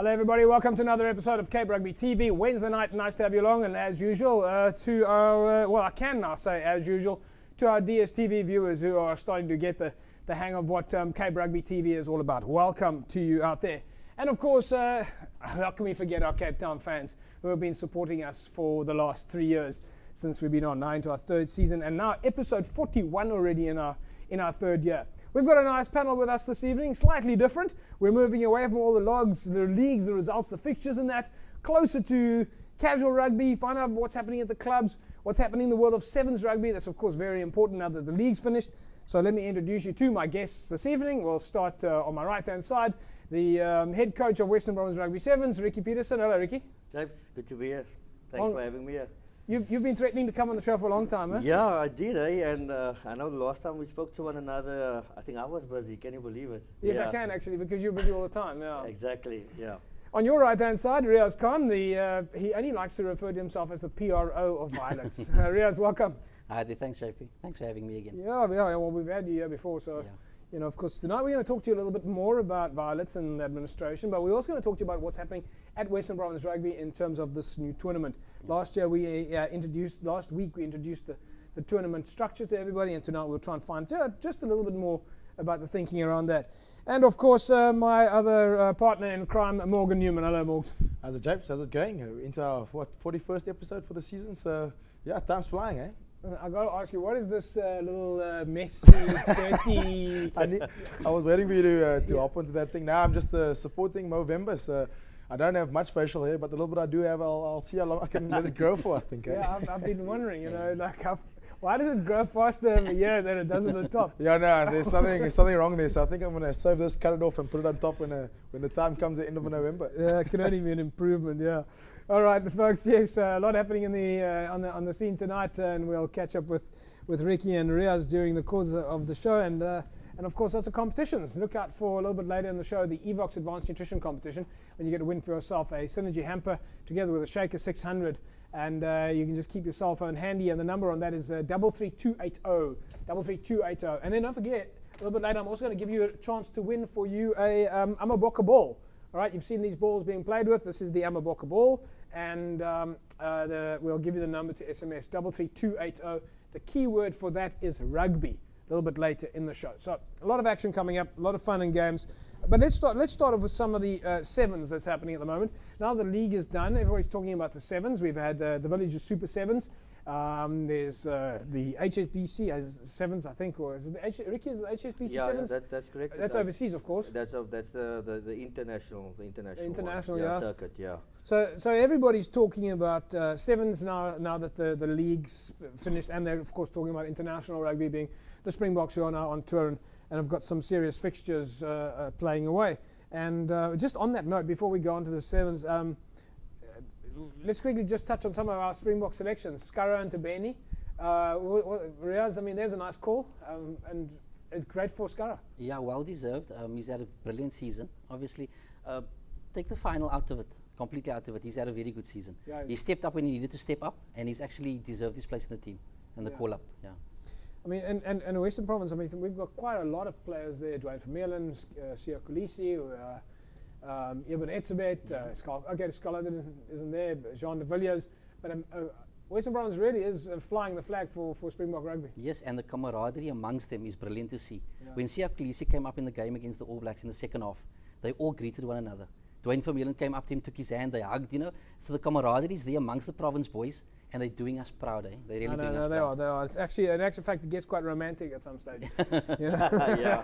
Hello everybody, welcome to another episode of Cape Rugby TV. Wednesday night, nice to have you along, and as usual, to our, well I can now say as usual, to our DSTV viewers who are starting to get the hang of what Cape Rugby TV is all about. Welcome to you out there. And of course, how can we forget our Cape Town fans who have been supporting us for the last 3 years since we've been on, now into our third season, and now episode 41 already in our third year. We've got a nice panel with us this evening, slightly different. We're moving away from all the logs, the leagues, the results, the fixtures and that, closer to casual rugby, find out what's happening at the clubs, what's happening in the world of sevens rugby. That's of course very important now that the league's finished. So let me introduce you to my guests this evening. We'll start on my right hand side, the head coach of Western Province Rugby Sevens, Ricky Peterson. Hello Ricky. James, good to be here. Thanks for having me here. You've been threatening to come on the show for a long time, eh? Yeah, I did, and I know the last time we spoke to one another, I think I was busy. Can you believe it? Yes, I can actually, because you're busy all the time. Yeah. Exactly. Yeah. On your right-hand side, Riaaz Khan. He only likes to refer to himself as the PRO of violence. Riaaz, welcome. Hi there, thanks JP. Thanks for having me again. Yeah. Well, we've had you here before, so. Yeah. You know, of course, tonight we're going to talk to you a little bit more about violence and administration, but we're also going to talk to you about what's happening at Western Province Rugby in terms of this new tournament. Last week we introduced the tournament structure to everybody, and tonight we'll try and find just a little bit more about the thinking around that. And of course, my other partner in crime, Morgan Newman. Hello, Morgs. How's it, Japes? How's it going? Into our 41st episode for the season, so yeah, time's flying, eh? Listen, I got to ask you, what is this little messy, dirty? I was waiting for you to hop onto that thing. Now I'm just supporting Movember, so I don't have much facial hair, but the little bit I do have, I'll see how long I can let it grow for, I think. Yeah, I've been wondering, you know, like why does it grow faster every year than it does at the top? Yeah, no, there's something wrong there, so I think I'm going to save this, cut it off, and put it on top when the time comes at the end of November. Yeah, it can only be an improvement, yeah. All right, folks, yes, a lot happening in on the scene tonight, and we'll catch up with Ricky and Riaaz during the course of the show, and of course lots of competitions. Look out for a little bit later in the show the Evox Advanced Nutrition Competition, when you get to win for yourself a Synergy hamper together with a Shaker 600, and you can just keep your cell phone handy, and the number on that is 33280, 33280. And then don't forget, a little bit later I'm also going to give you a chance to win for you a Amaboka ball. All right, you've seen these balls being played with. This is the Amaboka ball, and we'll give you the number to SMS 33280. The key word for that is rugby. A little bit later in the show. So a lot of action coming up, a lot of fun and games. But let's start off with some of the sevens that's happening at the moment. Now the league is done. Everybody's talking about the sevens. We've had the Village Super Sevens. There's the HSBC has sevens, I think, or is it Ricky? Is it HSBC sevens? Yeah, that's correct. That's overseas, of course. That's the international circuit. Yeah. So everybody's talking about sevens now that the league's finished, and they're of course talking about international rugby being the Springboks who are now on tour and have got some serious fixtures playing away. And just on that note, before we go on to the sevens, let's quickly just touch on some of our Springbok selections. Skara and Tabeni. Riaaz, I mean, there's a nice call, and it's great for Skara. Yeah, well deserved. He's had a brilliant season. Obviously, take the final out of it, completely out of it. He's had a very good season. Yeah, he stepped up when he needed to step up, and he's actually deserved his place in the team and the call up. Yeah. I mean, and Western Province, I mean, we've got quite a lot of players there. Dwayne Vermeulen, Siya Kolisi, Ibn Etzebet, Scholar isn't there, Jean de Villiers, but Western Province really is flying the flag for Springbok Rugby. Yes, and the camaraderie amongst them is brilliant to see. Yeah. When Siya Kolisi came up in the game against the All Blacks in the second half, they all greeted one another. Dwayne Vermeulen came up to him, took his hand, they hugged, you know. So the camaraderie is there amongst the Province boys, and they're doing us proud, eh? They're really doing us proud. They are. It's actually, in actual fact, it gets quite romantic at some stage. Yeah, yeah,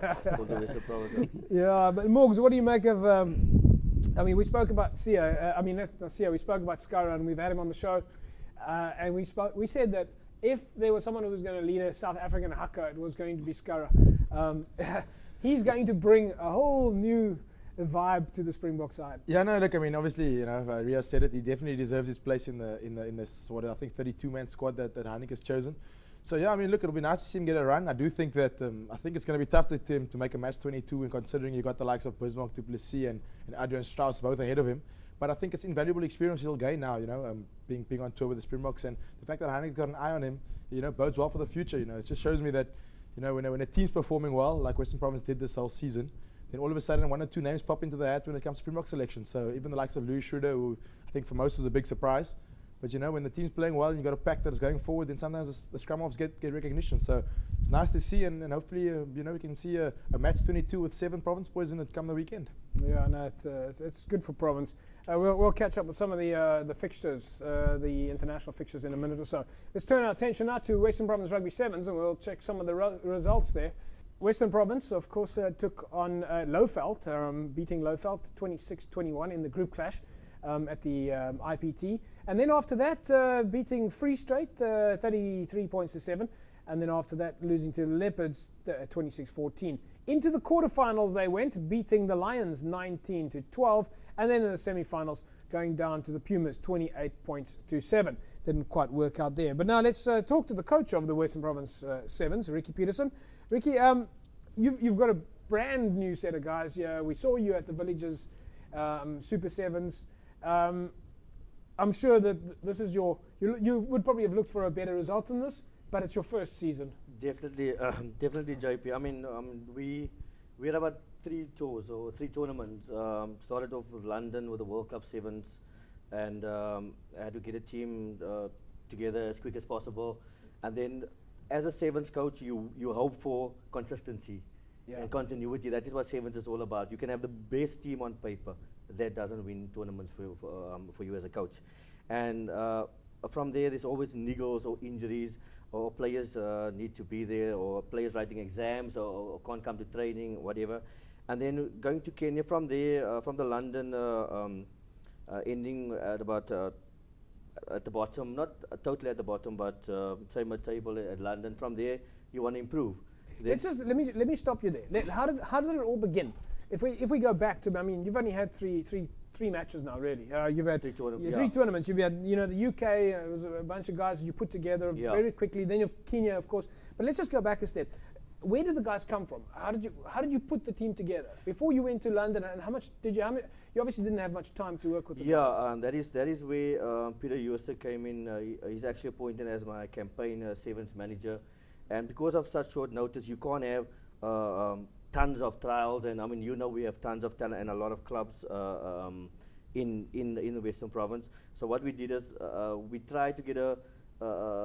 but Morgs, what do you make of, I mean, we spoke about Siya, we spoke about Skara, and we've had him on the show, and we said that if there was someone who was going to lead a South African haka, it was going to be Skara. He's going to bring a whole new vibe to the Springbok side. Yeah, no, look, I mean, obviously, you know, Riaaz said it. He definitely deserves his place in this what I think 32-man squad that Heineken has chosen. So yeah, I mean, look, it'll be nice to see him get a run. I do think that I think it's going to be tough to make a match 22, and considering you got the likes of Bismarck, Du Plessis, and Adrian Strauss both ahead of him. But I think it's invaluable experience he'll gain now. You know, being on tour with the Springboks, and the fact that Heineken got an eye on him, you know, bodes well for the future. You know, it just shows me that, you know, when a team's performing well, like Western Province did this whole season, then all of a sudden 1 or 2 names pop into the hat when it comes to Springbok selection. So even the likes of Louis Schroeder, who I think for most was a big surprise. But when the team's playing well and you've got a pack that is going forward, then sometimes the scrum halves get recognition. So it's nice to see, and hopefully, we can see a match 22 with 7 Province boys in it come the weekend. Yeah, no, it's good for Province. We'll catch up with some of the fixtures, the international fixtures in a minute or so. Let's turn our attention now to Western Province Rugby Sevens, and we'll check some of the results there. Western Province, of course, took on Lowveld, beating Lowveld 26-21 in the group clash. At the IPT, and then after that beating Free State 33 points to 7, and then after that losing to the Leopards 26-14. Into the quarterfinals they went, beating the Lions 19-12, and then in the semi-finals going down to the Pumas 28 points to 7. Didn't quite work out there. But now let's talk to the coach of the Western Province Sevens, Ricky Peterson. Ricky, you've got a brand new set of guys here. We saw you at the Villages Super Sevens. I'm sure that this is you would probably have looked for a better result than this, but it's your first season. Definitely, definitely, JP. I mean, we had about 3 tours or 3 tournaments. Started off with London with the World Cup Sevens, and I had to get a team together as quick as possible. And then, as a Sevens coach, you hope for consistency and continuity. That is what Sevens is all about. You can have the best team on paper. That doesn't win tournaments for you as a coach. And from there's always niggles or injuries, or players need to be there, or players writing exams, or can't come to training, whatever. And then going to Kenya from there, from the London, ending at about at the bottom, not totally at the bottom, but same table at London. From there, you want to improve. Let me stop you there. How did it all begin? If we go back to, I mean, you've only had three matches now, really. You've had 3 tournaments. You've had, the UK. It was a bunch of guys that you put together very quickly. Then you have Kenya, of course. But let's just go back a step. Where did the guys come from? How did you put the team together before you went to London? And how much did you? You obviously didn't have much time to work with the guys. That is where Peter User came in. He's actually appointed as my campaign Sevens manager, and because of such short notice, you can't have tons of trials, and I mean, we have tons of talent and a lot of clubs in the Western Province. So what we did is we tried to get a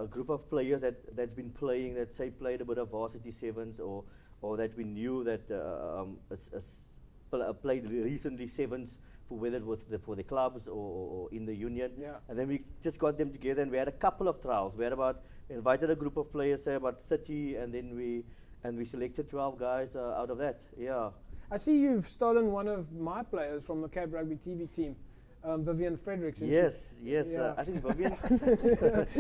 group of players that's been playing, that say played a bit of varsity sevens, or that we knew that played recently sevens, for whether it was for the clubs or in the union. And then we just got them together, and we had a couple of trials. We had invited a group of players, say about 30, and then we selected 12 guys out of that. I see you've stolen one of my players from the Cape Rugby TV team, Vivian Fredericks. Yes. I think Vivian.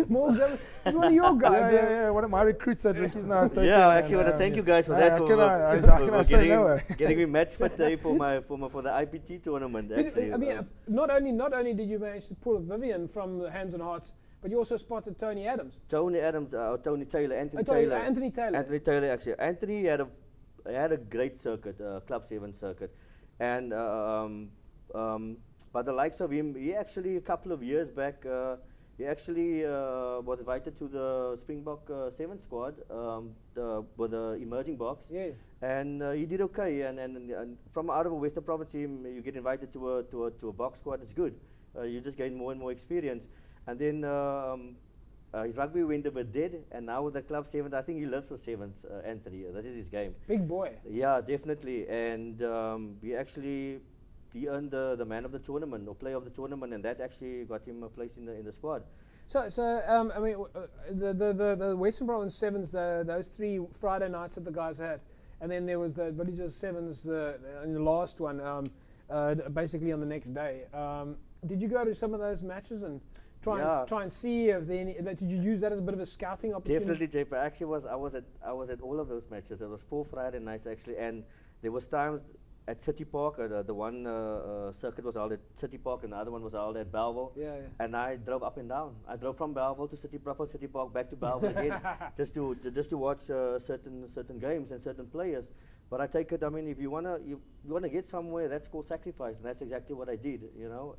Morgs, he's one of your guys. Yeah. One of my recruits that Ricky's now taking. I actually want to thank you guys for that. For getting me match fit for the IPT tournament. Actually, I mean, not only did you manage to pull Vivian from the Hands and Hearts, but you also spotted Tony Adams. Tony Taylor, Anthony Taylor, actually. Anthony had a great circuit, Club 7 circuit. And but the likes of him, he actually, a couple of years back, he actually was invited to the Springbok 7 squad with the emerging box. Yes. And he did okay. And from out of a Western Province team, you get invited to a box squad, it's good. You just gain more and more experience. And then his rugby went a bit dead, and now with the Club 7, I think he lives for Sevens, Anthony. That is his game. Big boy. Yeah, definitely. And he earned the man of the tournament, or player of the tournament, and that actually got him a place in the squad. So I mean, the Western Province Sevens, those 3 Friday nights that the guys had, and then there was the Villages Sevens, in the last one, basically on the next day. Did you go to some of those matches and try and see if there any? Did you use that as a bit of a scouting opportunity? Definitely, JP. Actually, I was at all of those matches. There was 4 Friday nights actually, and there was times at City Park. The one circuit was held at City Park, and the other one was held at Bellville. And I drove up and down. I drove from Bellville to City Park, back to Bellville again, just to watch certain games and certain players. But I take it. I mean, if you wanna get somewhere, that's called sacrifice, and that's exactly what I did.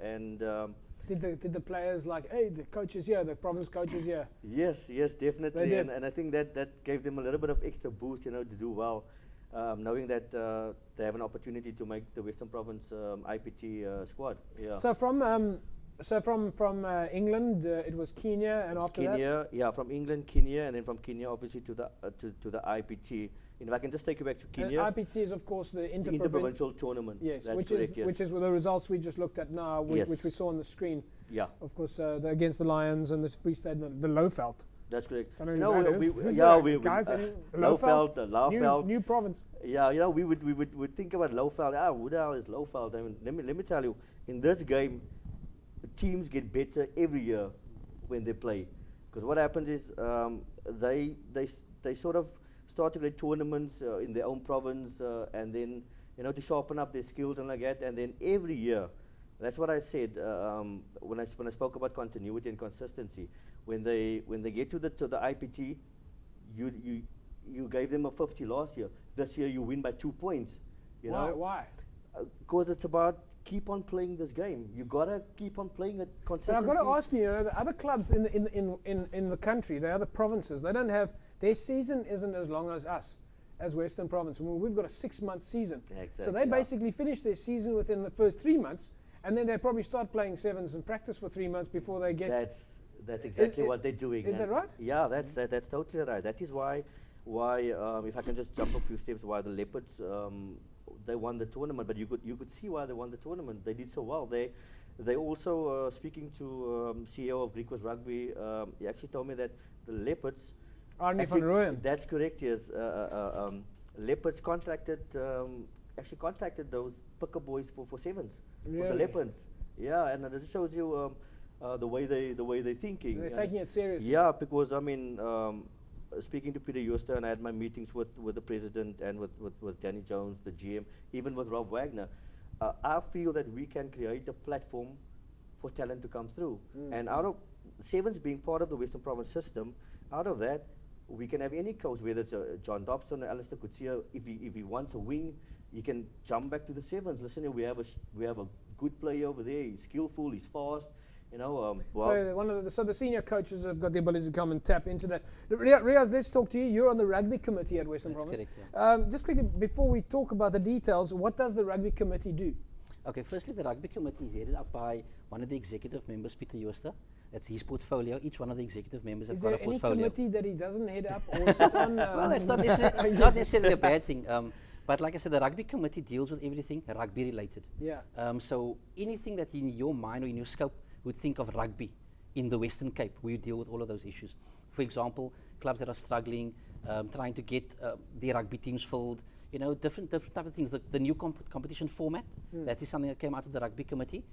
And. Did the players the coaches here, the province coaches here? Yes, definitely. And I think that gave them a little bit of extra boost, to do well. knowing that they have an opportunity to make the Western Province IPT squad. Yeah. So from England, it was Kenya, and It's after Kenya, yeah, from England, Kenya, and then from Kenya, obviously to the IPT. And if I can just take you back to that, Kenya, IPT is of course the the interprovincial. interprovincial tournament. Yes, that's which correct. is Yes. which is the results we just looked at now, Yes. which we saw on the screen. Yeah, Of course, against the Lions and the Free State, the Lowveld. that's correct. Don't know You who know, that is. Who's yeah, that? we Guys, Lowveld, Lowveld. new province. Yeah, you know, we would think about Lowveld. Who the hell is Lowveld? I mean, let me tell you, in this game, the teams get better every year when they play. Because what happens is they sort of start to play tournaments in their own province, and then to sharpen up their skills and like that. And then every year, that's what I said when I spoke about continuity and consistency. When they get to the IPT, you gave them a 50 last year. This year you win by 2 points. You know? Why? Because it's about keep on playing this game. You gotta keep on playing it So consistently. I've got to ask you, the other clubs in the country, the other provinces, they don't have, their season isn't as long as us, as Western Province. Well, we've got a 6-month season. Yeah, So exactly, they yeah. basically finish their season within the first 3 months, and then they probably start playing sevens and practice for 3 months before they get. That's exactly it- what they're doing. is and that right? Yeah, that's totally right. That is why if I can just jump a few steps, why the Leopards they won the tournament. But you could see why they won the tournament. They did so well. They also speaking to CEO of Rickyv Rugby, he actually told me that the Leopards. Arnie van Rooyen. That's correct. Yes, Leopards contracted those picker boys for sevens for the Really? Leopards. Yeah, and this shows you the way they're thinking. They're you taking it seriously. Yeah, because I mean, speaking to Peter Jooste, and I had my meetings with the president and with Danny Jones, the GM, even with Rob Wagner. I feel that we can create a platform for talent to come through. And out of sevens being part of the Western Province system, out of that, we can have any coach, whether it's John Dobson or Alistair Coetzee, if he wants a wing, he can jump back to the sevens. Listen, we have a good player over there. He's skillful. He's fast. Well, So the senior coaches have got the ability to come and tap into that. Riaaz, let's talk to you. You're on the rugby committee at Western That's Province. correct, Just quickly, before we talk about the details, what does the rugby committee do? Okay, firstly, the rugby committee is headed up by one of the executive members, Peter Jooste. That's his portfolio. Each one of the executive members have Is got there a any portfolio. committee that he doesn't head up or sit on? Well, that's not necessarily a bad thing. But like I said, the rugby committee deals with everything rugby related. Yeah. So anything that in your mind or in your scope would think of rugby in the Western Cape, we deal with all of those issues. For example, clubs that are struggling, trying to get their rugby teams filled, different type of things. The new competition format, that is something that came out of the rugby committee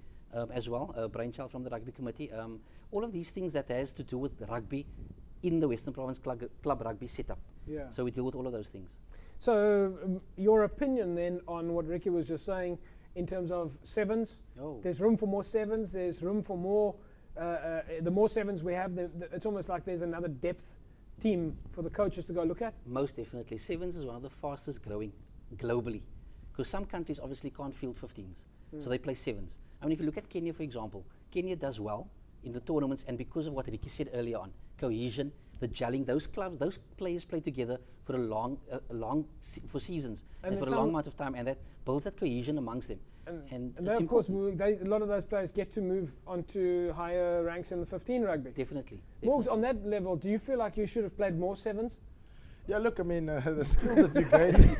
as well, brainchild from the rugby committee. All of these things that has to do with the rugby in the Western Province club rugby setup. Yeah. So we deal with all of those things. So your opinion then on what Ricky was just saying in terms of sevens? Oh. There's room for more sevens. There's room for more. The more sevens we have, it's almost like there's another depth team for the coaches to go look at. Most definitely. Sevens is one of the fastest growing globally, because some countries obviously can't field 15s, so they play sevens. I mean, if you look at Kenya, for example, Kenya does well in the tournaments, and because of what Ricky said earlier on, cohesion, the gelling, those players play together for for seasons And and for a long amount of time, and that builds that cohesion amongst them. And it's they, of course, important. a lot of those players get to move onto higher ranks in the 15 rugby. Definitely. Morgs, on that level, do you feel like you should have played more sevens? Yeah, look, I mean, the skills that you gain,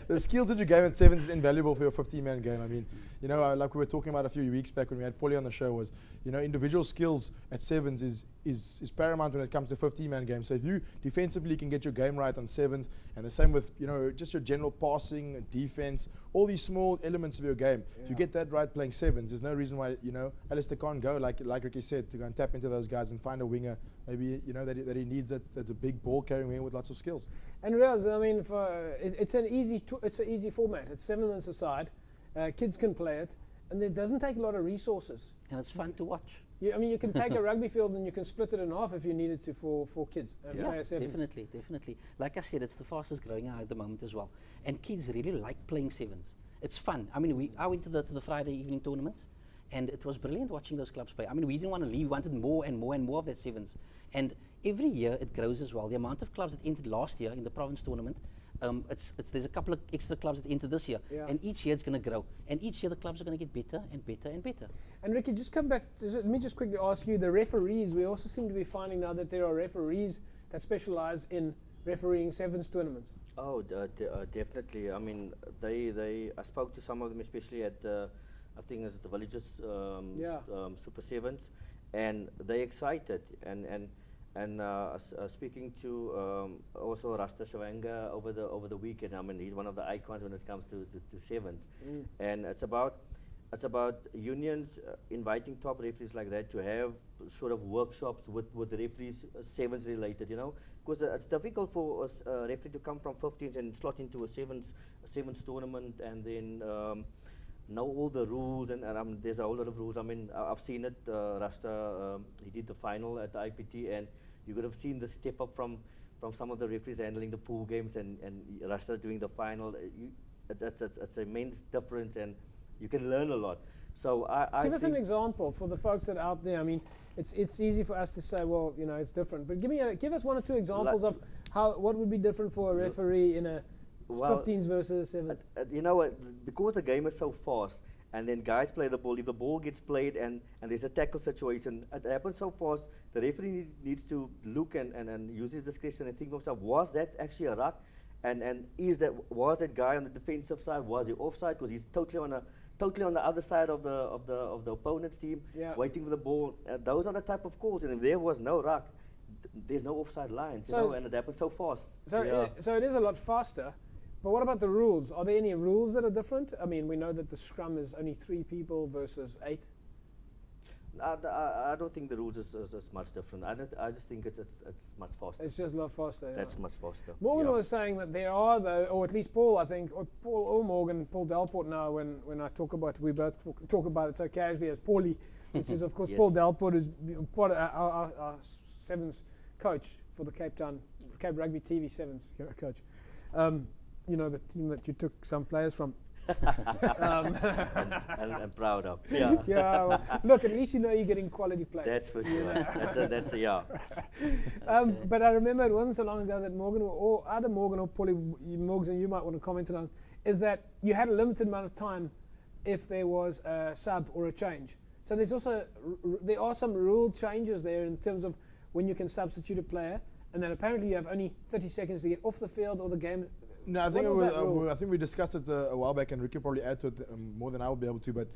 the skills that you gain at sevens is invaluable for your 15-man game. I mean, like we were talking about a few weeks back when we had Paulie on the show, was, individual skills at sevens is paramount when it comes to 15-man game. So if you defensively can get your game right on sevens, and the same with, just your general passing, defense, all these small elements of your game. If you get that right playing sevens, there's no reason why, Alistair can't go, like Ricky said, to go and tap into those guys and find a winger, maybe, that he needs that's a big ball carrying winger with lots of skills. And Riaaz, I mean, it's an easy format. It's 7 minutes a side. Kids can play it, and it doesn't take a lot of resources. And it's fun to watch. You can take a rugby field and you can split it in half if you needed to for kids. Play a sevens. Definitely. Like I said, it's the fastest growing at the moment as well. And kids really like playing sevens. It's fun. I mean, I went to the Friday evening tournaments, and it was brilliant watching those clubs play. I mean, we didn't want to leave. We wanted more and more and more of that sevens. And every year it grows as well. The amount of clubs that entered last year in the province tournament, There's a couple of extra clubs that enter this year, Yeah. and each year it's going to grow, and each year the clubs are going to get better and better and better. And Ricky, just come back. Let me just quickly ask you, the referees, we also seem to be finding now that there are referees that specialize in refereeing sevens tournaments. Oh, definitely. I mean, I spoke to some of them, especially at I think it's the Villages Super Sevens, and they're excited. And speaking to also Rasta Shavanga over the weekend. I mean, he's one of the icons when it comes to sevens, and it's about unions inviting top referees like that to have sort of workshops with the referees sevens related, you know, because it's difficult for a referee to come from 15s and slot into a sevens tournament and then know all the rules and there's a whole lot of rules. I mean, I've seen it. Rasta he did the final at the IPT, and you could have seen the step up from some of the referees handling the pool games and Rasta doing the final. It's immense difference, and you can learn a lot. So I give us an example for the folks that are out there. I mean, it's easy for us to say, well, you know, it's different. But give us one or two examples of what would be different for a referee in a 15s versus 7s. You know what? Because the game is so fast, and then guys play the ball. If the ball gets played and there's a tackle situation, it happens so fast. The referee needs to look and use his discretion and think of himself: was that actually a ruck? And was that guy on the defensive side? Was he offside? Because he's totally on the other side of the opponent's team, waiting for the ball. Those are the type of calls. And if there was no ruck, there's no offside lines, you know, and it happens so fast. So so it is a lot faster. But what about the rules? Are there any rules that are different? I mean, we know that the scrum is only 3 people versus 8. I don't think the rules is much different. I just think it's much faster. It's just a lot faster. That's much faster. Morgan was saying that there are, though, or at least Paul, I think, or Paul or Morgan, Paul Delport now, when I talk about, we both talk about it so casually as Paulie, which is, of course, Paul Delport, who's part of our sevens coach for the Cape Rugby TV sevens coach. You know, the team that you took some players from. I'm proud of. Yeah. Well, look, at least you know you're getting quality players. That's for sure. That's a yeah. But I remember it wasn't so long ago that Morgan, or either Morgan or Paulie, Morgan, you might want to comment on, is that you had a limited amount of time if there was a sub or a change. So there's also there are some rule changes there in terms of when you can substitute a player, and then apparently you have only 30 seconds to get off the field or the game. No, I think I think we discussed it a while back, and Ricky probably add to it more than I will be able to. But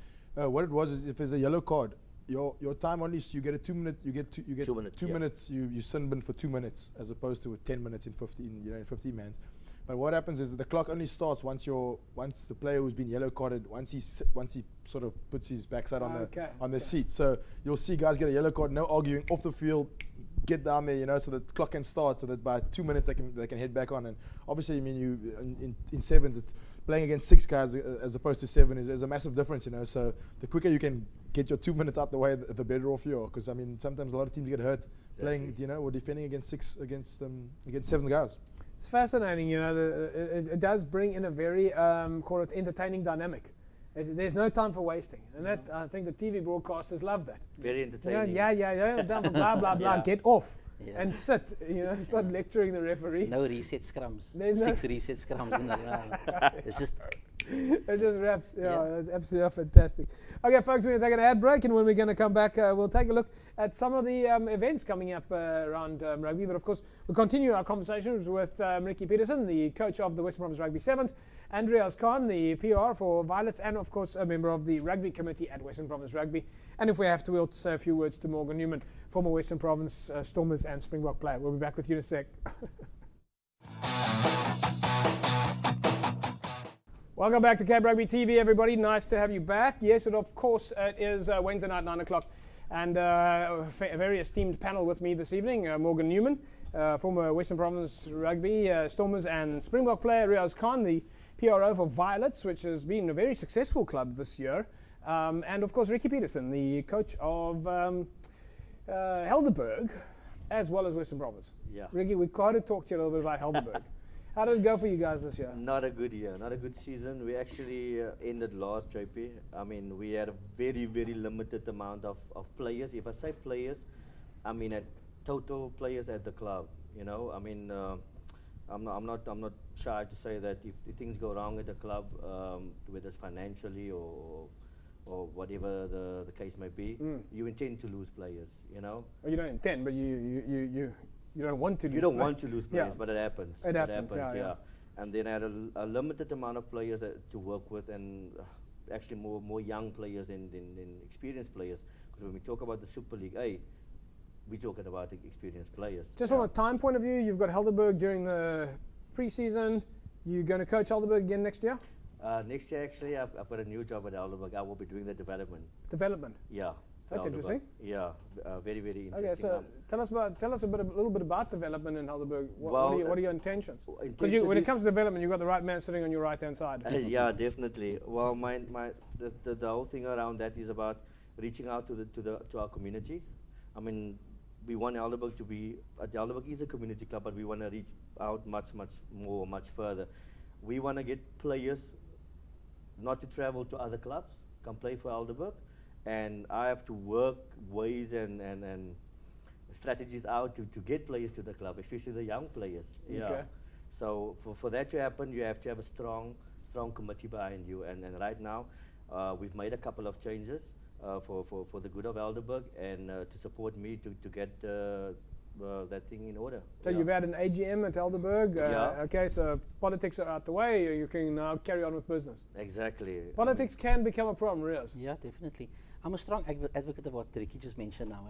what it was is, if there's a yellow card, your time only you get a 2 minute. You get 2 minutes. 2 minutes. You sin bin for 2 minutes as opposed to 10 minutes in 15. You know, in 15 mans. But what happens is that the clock only starts once the player who's been yellow carded once he sort of puts his backside on the seat. So you'll see guys get a yellow card, no arguing, off the field. Get down there, you know, so that the clock can start, so that by 2 minutes they can head back on. And obviously, I mean, in sevens, it's playing against 6 guys as opposed to 7 is a massive difference, you know. So the quicker you can get your 2 minutes out the way, the better off you are. Because I mean, sometimes a lot of teams get hurt playing, you know, or defending against 7 guys. It's fascinating, you know. It does bring in a very call it entertaining dynamic. There's no time for wasting, and that I think the TV broadcasters love that. Very entertaining. Yeah. Time for blah blah blah. Get off and sit. You know, start lecturing the referee. No reset scrums. There's 6 reset scrums in the round. It's just. It just wraps. That's absolutely fantastic. Okay, folks, we're going to take an ad break, and when we're going to come back, we'll take a look at some of the events coming up around rugby. But of course, we'll continue our conversations with Ricky Peterson, the coach of the Western Province Rugby Sevens, and Riaaz Khan, the PR for Violets, and of course a member of the Rugby Committee at Western Province Rugby. And if we have to, we'll say a few words to Morgan Newman, former Western Province Stormers and Springbok player. We'll be back with you in a sec. Welcome back to Cape Rugby TV, everybody. Nice to have you back. Yes, and of course, it is Wednesday night, 9 o'clock. And a very esteemed panel with me this evening, Morgan Newman, former Western Province Rugby Stormers and Springbok player, Riaaz Khan, the PRO for Violets, which has been a very successful club this year. And of course, Ricky Peterson, the coach of Helderberg, as well as Western Province. Yeah. Ricky, we've got to talk to you a little bit about Helderberg. How did it go for you guys this year? Not a good year, not a good season. We actually ended last, JP. I mean, we had a very, very limited amount of players. If I say players, I mean at total players at the club. You know, I mean, I'm not shy to say that if things go wrong at the club, whether it's financially or whatever the case may be, you intend to lose players. You know. Well, you don't intend, but you don't want to lose. You don't players. want to lose players, Yeah. but it happens. It happens, yeah. And then I had a limited amount of players to work with, and actually more young players than experienced players. Because when we talk about the Super League A, we're talking about experienced players. Just from a time point of view, you've got Helderberg during the pre-season. You're going to coach Helderberg again next year? Next year, actually, I've got a new job at Helderberg. I will be doing the development. Development? Yeah. That's interesting. Yeah, very, very interesting. Okay, so tell us a little bit about development in Helderberg. What are your intentions? Because when it comes to development, you've got the right man sitting on your right-hand side. Yeah, definitely. Well, the whole thing around that is about reaching out to our community. I mean, we want Helderberg to be. Helderberg is a community club, but we want to reach out much more, much further. We want to get players not to travel to other clubs, come play for Helderberg. And I have to work ways and strategies out to get players to the club, especially the young players. Yeah. Okay. So for that to happen, you have to have a strong committee behind you. And right now, we've made a couple of changes for the good of Helderberg and to support me to get that thing in order. So you've had an AGM at Helderberg. Yeah. Okay, so politics are out the way. You can now carry on with business. Exactly. Politics can become a problem, Riaaz. Yeah, definitely. I'm a strong advocate of what Ricky just mentioned now.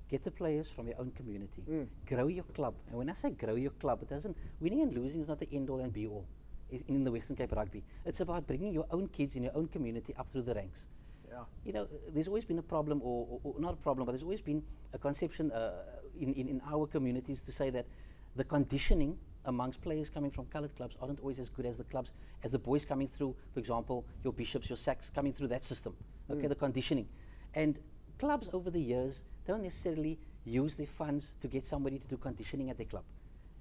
Get the players from your own community. Grow your club. And when I say grow your club, it doesn't. Winning and losing is not the end all and be all in the Western Cape Rugby. It's about bringing your own kids in your own community up through the ranks. Yeah. You know, there's always been a problem, or not a problem, but there's always been a conception in our communities to say that the conditioning amongst players coming from coloured clubs aren't always as good as the boys coming through, for example, your Bishops, your Sacks, coming through that system. Okay, the conditioning. And clubs over the years don't necessarily use their funds to get somebody to do conditioning at their club.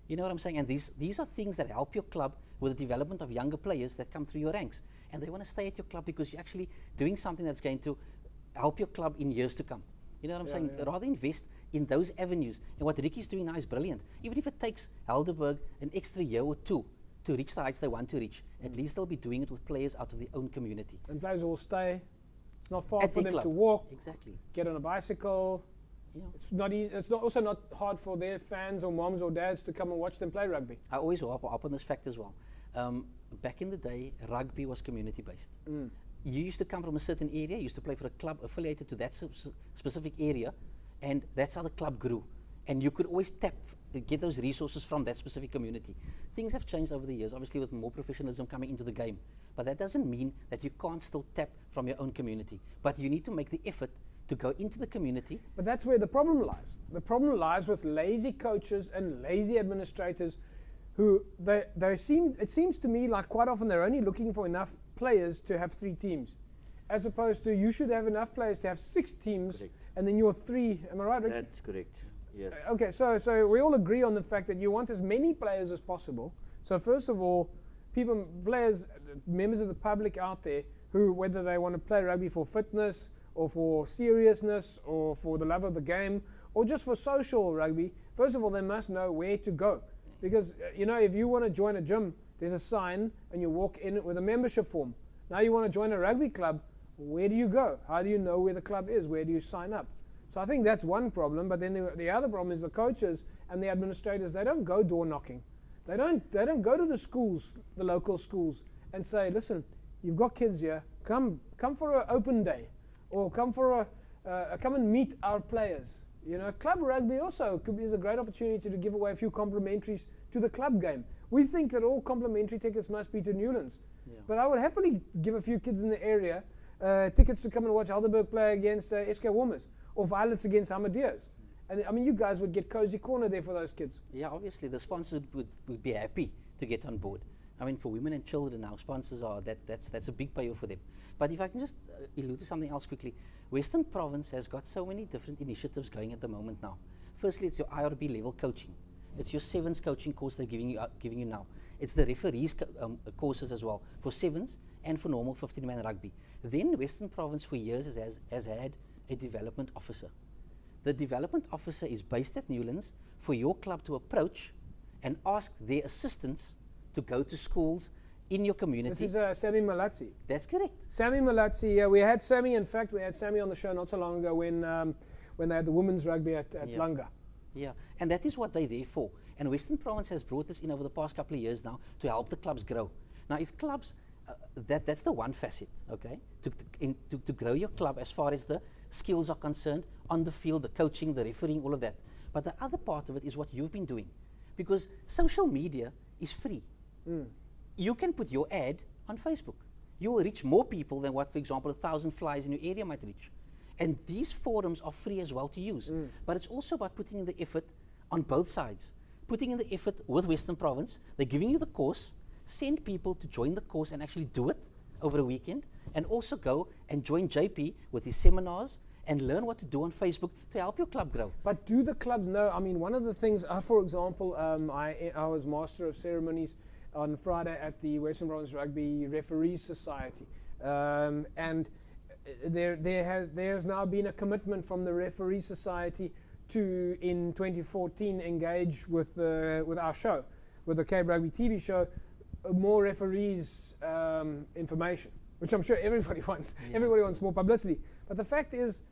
You know what I'm saying? And these are things that help your club with the development of younger players that come through your ranks. And they want to stay at your club because you're actually doing something that's going to help your club in years to come. You know what I'm saying? Yeah. Rather invest in those avenues. And what Ricky's doing now is brilliant. Even if it takes Helderberg an extra year or two to reach the heights they want to reach, at least they'll be doing it with players out of their own community. And players will stay. It's not far At for their them club. to walk, Exactly. get on a bicycle. Yeah. It's not easy. It's also not hard for their fans or moms or dads to come and watch them play rugby. I always harp on this fact as well. Back in the day, rugby was community-based. You used to come from a certain area, you used to play for a club affiliated to that specific area, and that's how the club grew. And you could always get those resources from that specific community. Things have changed over the years, obviously with more professionalism coming into the game. But that doesn't mean that you can't still tap from your own community. But you need to make the effort to go into the community. But that's where the problem lies. The problem lies with lazy coaches and lazy administrators who it seems to me like quite often they're only looking for enough players to have 3 teams, as opposed to you should have enough players to have 6 teams. Correct. And then you're 3. Am I right, Ricky? That's correct. Yes. Okay, so we all agree on the fact that you want as many players as possible. So first of all, players, members of the public out there who, whether they want to play rugby for fitness or for seriousness or for the love of the game or just for social rugby, first of all, they must know where to go. Because, if you want to join a gym, there's a sign and you walk in with a membership form. Now you want to join a rugby club, where do you go? How do you know where the club is? Where do you sign up? So I think that's one problem. But then the other problem is the coaches and the administrators. They don't go door knocking. They don't go to the schools, the local schools, and say, listen, you've got kids here. Come for an open day, or come and meet our players. Club rugby also is a great opportunity to give away a few complimentaries to the club game. We think that all complimentary tickets must be to Newlands. Yeah. But I would happily give a few kids in the area tickets to come and watch Helderberg play against SK Warmers or Violets against Amadeus. And I mean, you guys would get cozy corner there for those kids. Yeah, obviously the sponsors would be happy to get on board. I mean, for women and children now, sponsors are that's a big payoff for them. But if I can just allude to something else quickly, Western Province has got so many different initiatives going at the moment now. Firstly, it's your IRB level coaching. It's your 7s coaching course they're giving you now. It's the referees courses as well for 7s and for normal 15-man rugby. Then Western Province for years has had a development officer. The development officer is based at Newlands for your club to approach and ask their assistants to go to schools in your community. This is Sammy Malatsi. That's correct. Sammy Malatsi, yeah, we had Sammy, in fact, we had Sammy on the show not so long ago when they had the women's rugby at Yeah. Langa. Yeah, and that is what they're there for. And Western Province has brought this in over the past couple of years now to help the clubs grow. Now, if clubs, that's the one facet, okay, to grow your club as far as the skills are concerned, on the field, the coaching, the refereeing, all of that. But the other part of it is what you've been doing. Because social media is free. You can put your ad on Facebook. You will reach more people than what, for example, 1,000 flyers in your area might reach. And these forums are free as well to use. But it's also about putting in the effort on both sides. Putting in the effort with Western Province, they're giving you the course, send people to join the course and actually do it over a weekend, and also go and join JP with his seminars and learn what to do on Facebook to help your club grow. But do the clubs know? I mean, one of the things, for example, I was Master of Ceremonies on Friday at the Western Province Rugby Referees Society. And there's now been a commitment from the Referee Society to, in 2014, engage with our show, with the Cape Rugby TV show, more referees information, which I'm sure everybody wants. Yeah. Everybody wants more publicity. But the fact is,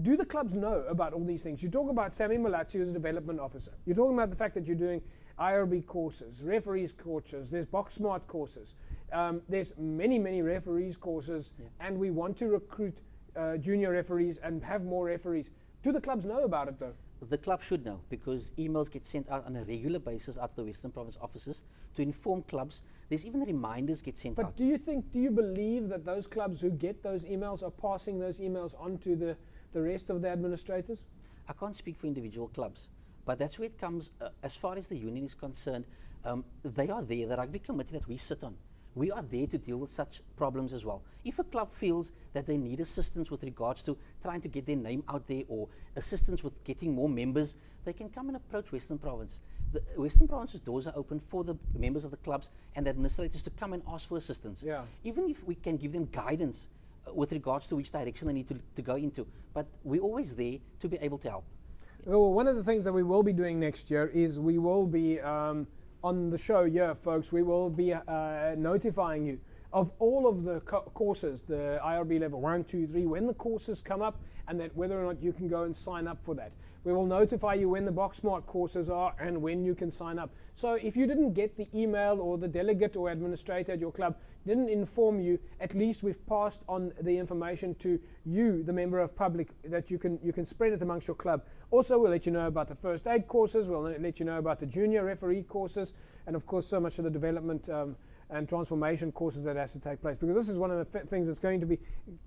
do the clubs know about all these things? You talk about Sammy Malatsi, who's a development officer. You're talking about the fact that you're doing IRB courses, referees courses, there's box smart courses. There's many referees courses, and we want to recruit junior referees and have more referees. Do the clubs know about it though? The club should know, because emails get sent out on a regular basis out to the Western Province offices to inform clubs. There's even reminders get sent out. But do you believe that those clubs who get those emails are passing those emails on to the rest of the administrators? I can't speak for individual clubs, but that's where it comes, as far as the union is concerned, they are there, the rugby committee that we sit on. We are there to deal with such problems as well. If a club feels that they need assistance with regards to trying to get their name out there, or assistance with getting more members, they can come and approach Western Province. The Western Province's doors are open for the members of the clubs and the administrators to come and ask for assistance. Yeah. Even if we can give them guidance with regards to which direction they need to go into. But we're always there to be able to help. Well, one of the things that we will be doing next year is we will be on the show here, folks, we will be notifying you of all of the courses, the IRB level 1, 2, 3, when the courses come up, and that whether or not you can go and sign up for that. We will notify you when the box smart courses are and when you can sign up. So if you didn't get the email, or the delegate or administrator at your club didn't inform you, at least we've passed on the information to you, the member of public, that you can spread it amongst your club. Also, we'll let you know about the first aid courses, we'll let you know about the junior referee courses, and of course so much of the development and transformation courses that has to take place, because this is one of the things that's going to be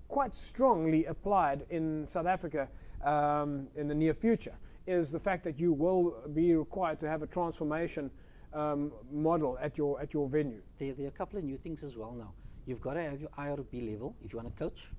quite strongly applied in South Africa in the near future, is the fact that you will be required to have a transformation model at your venue. There are a couple of new things as well now. You've got to have your IRB level if you want to coach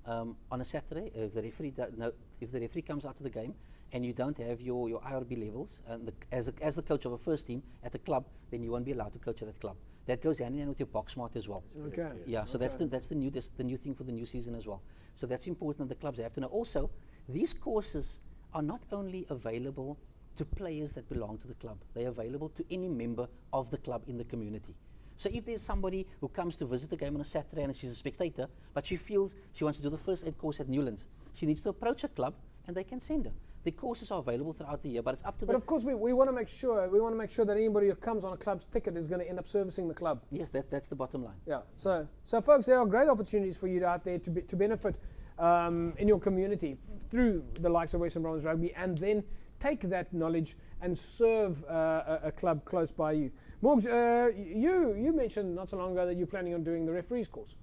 on a Saturday. If the referee comes out to the game and you don't have your IRB levels, and as the coach of a first team at the club, then you won't be allowed to coach at that club. That goes hand in hand with your box smart as well. Okay. Yeah, so that's the new thing for the new season as well. So that's important that the clubs have to know. Also, these courses are not only available to players that belong to the club, they're available to any member of the club in the community. So if there's somebody who comes to visit the game on a Saturday and she's a spectator, but she feels she wants to do the first aid course at Newlands, she needs to approach a club and they can send her. The courses are available throughout the year, but it's up to But of course, we want to make sure that anybody who comes on a club's ticket is going to end up servicing the club. Yes, that's the bottom line. Yeah. So folks, there are great opportunities for you out there to benefit in your community through the likes of Western Province Rugby, and then take that knowledge and serve a club close by you. Morgs, you mentioned not so long ago that you're planning on doing the referees course.